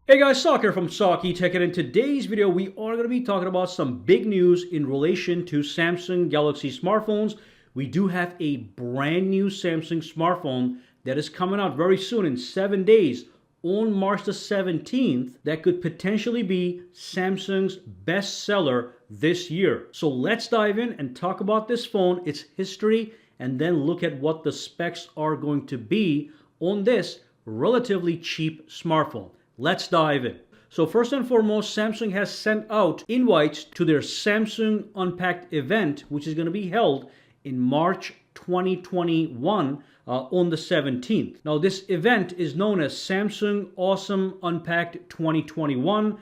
Hey guys, Sak here from SAKITECH, and in today's video we are going to be talking about some big news in relation to Samsung Galaxy smartphones. We do have a brand new Samsung smartphone that is coming out very soon in 7 days on March the 17th that could potentially be Samsung's best seller this year. So let's dive in and talk about this phone, its history, and then look at what the specs are going to be on this relatively cheap smartphone. Let's dive in. So first and foremost, Samsung has sent out invites to their Samsung Unpacked event, which is going to be held in March 2021 on the 17th. Now this event is known as Samsung Awesome Unpacked 2021.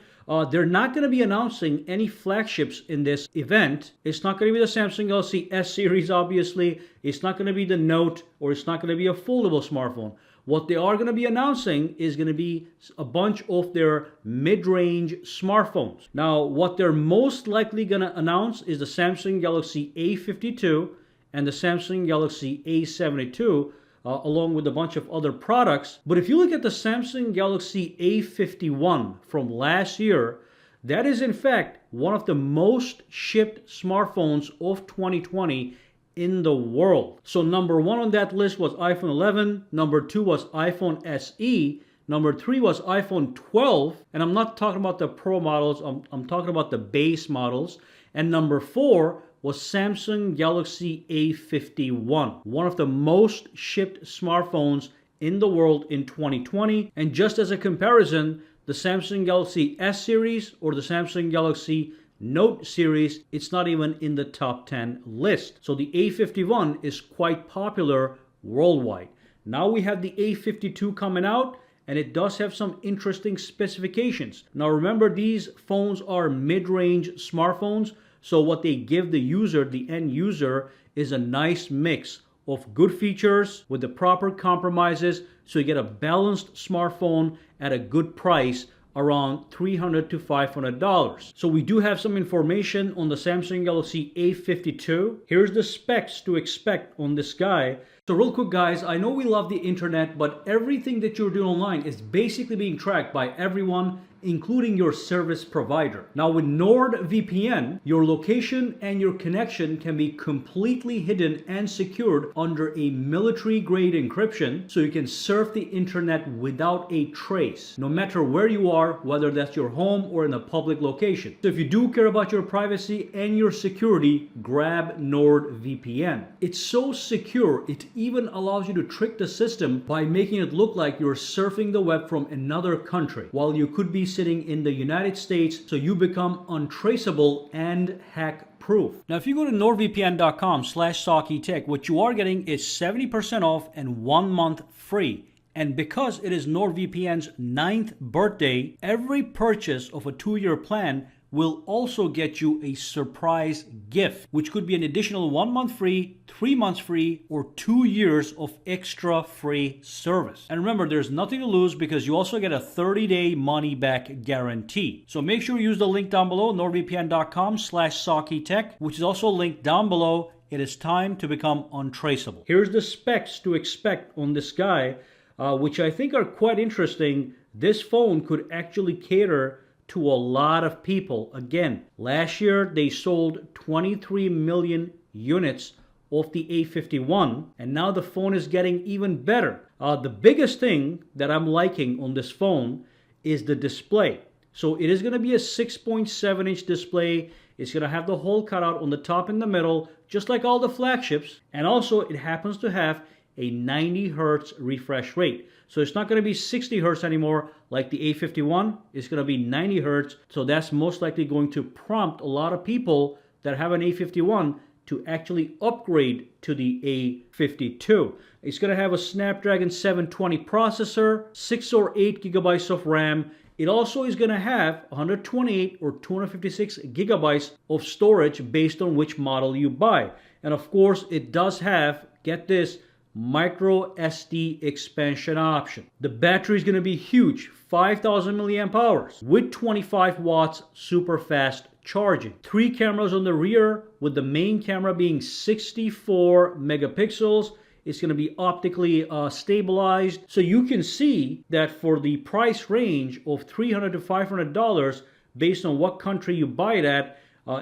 They're not going to be announcing any flagships in this event. It's not going to be the Samsung Galaxy S series, obviously. It's not going to be the Note, or it's not going to be a foldable smartphone. What they are going to be announcing is going to be a bunch of their mid-range smartphones. Now, what they're most likely going to announce is the Samsung Galaxy A52 and the Samsung Galaxy A72, along with a bunch of other products. But if you look at the Samsung Galaxy A51 from last year, that is in fact one of the most shipped smartphones of 2020 in the world. So number one on that list was iPhone 11, number two was iPhone SE, number three was iPhone 12, and I'm not talking about the Pro models, I'm talking about the base models, and number four was Samsung Galaxy A51, one of the most shipped smartphones in the world in 2020. And just as a comparison, the Samsung Galaxy S series or the Samsung Galaxy Note series, it's not even in the top 10 list. So the A51 is quite popular worldwide. Now we have the A52 coming out, and it does have some interesting specifications. Now remember, these phones are mid-range smartphones, so what they give the user, the end user, is a nice mix of good features with the proper compromises, so you get a balanced smartphone at a good price, around $300 to $500. So we do have some information on the Samsung Galaxy A52. Here's the specs to expect on this guy. So real quick guys, I know we love the internet, but everything that you're doing online is basically being tracked by everyone, including your service provider. Now with Nordvpn, your location and your connection can be completely hidden and secured under a military-grade encryption, so you can surf the internet without a trace, no matter where you are, whether that's your home or in a public location. So if you do care about your privacy and your security, grab Nordvpn. It's so secure, it even allows you to trick the system by making it look like you're surfing the web from another country, while you could be sitting in the United States, so you become untraceable and hack proof. Now if you go to nordvpn.com/SAKITECH, what you are getting is 70% off and 1 month free. And because it is NordVPN's 9th birthday, every purchase of a 2-year plan will also get you a surprise gift, which could be an additional 1 month free, 3 months free, or 2 years of extra free service. And remember, there's nothing to lose because you also get a 30-day money-back guarantee. So make sure you use the link down below, nordvpn.com/SAKITECH, which is also linked down below. It is time to become untraceable. Here's the specs to expect on this guy, which I think are quite interesting. This phone could actually cater to a lot of people. Again, last year they sold 23 million units of the A51, and now the phone is getting even better. The biggest thing that I'm liking on this phone is the display. So it is going to be a 6.7-inch display. It's going to have the hole cut out on the top and the middle, just like all the flagships, and also it happens to have a 90 Hz refresh rate. So it's not going to be 60 Hz anymore like the A51. It's going to be 90 Hz. So that's most likely going to prompt a lot of people that have an A51 to actually upgrade to the A52. It's going to have a Snapdragon 720 processor, 6 or 8 gigabytes of RAM. It also is going to have 128 or 256 gigabytes of storage based on which model you buy. And of course, it does have, get this, micro SD expansion option. The battery is going to be huge, 5,000 milliamp hours with 25 watts super fast charging. 3 cameras on the rear, with the main camera being 64 megapixels. It's going to be optically stabilized. So you can see that for the price range of $300 to $500, based on what country you buy it at,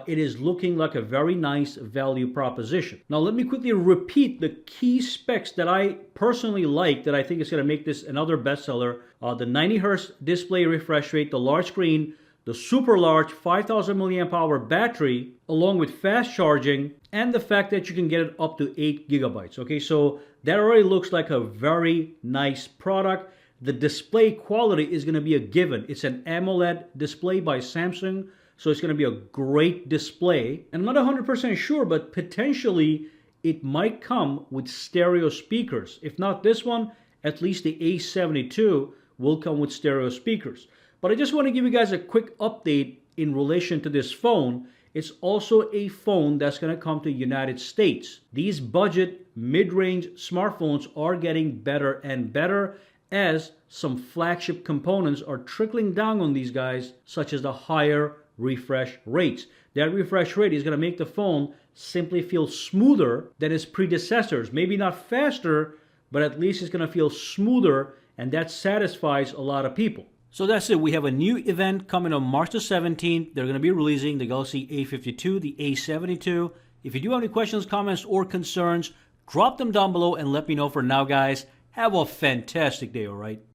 it is looking like a very nice value proposition. Now let me quickly repeat the key specs that I personally like, that I think is going to make this another bestseller. The 90 Hz display refresh rate, the large screen, the super large 5000 milliamp hour battery, along with fast charging, and the fact that you can get it up to 8 gigabytes. Okay, so that already looks like a very nice product. The display quality is going to be a given. It's an AMOLED display by Samsung, so it's going to be a great display. And I'm not 100% sure, but potentially it might come with stereo speakers. If not this one, at least the A72 will come with stereo speakers. But I just want to give you guys a quick update in relation to this phone. It's also a phone that's going to come to the United States. These budget, mid-range smartphones are getting better and better as some flagship components are trickling down on these guys, such as the higher refresh rates. That refresh rate is going to make the phone simply feel smoother than its predecessors. Maybe not faster, but at least it's going to feel smoother, and that satisfies a lot of people. So that's it. We have a new event coming on March the 17th. They're going to be releasing the Galaxy A52, the A72. If you do have any questions, comments, or concerns, drop them down below and let me know. For now, guys, have a fantastic day, all right?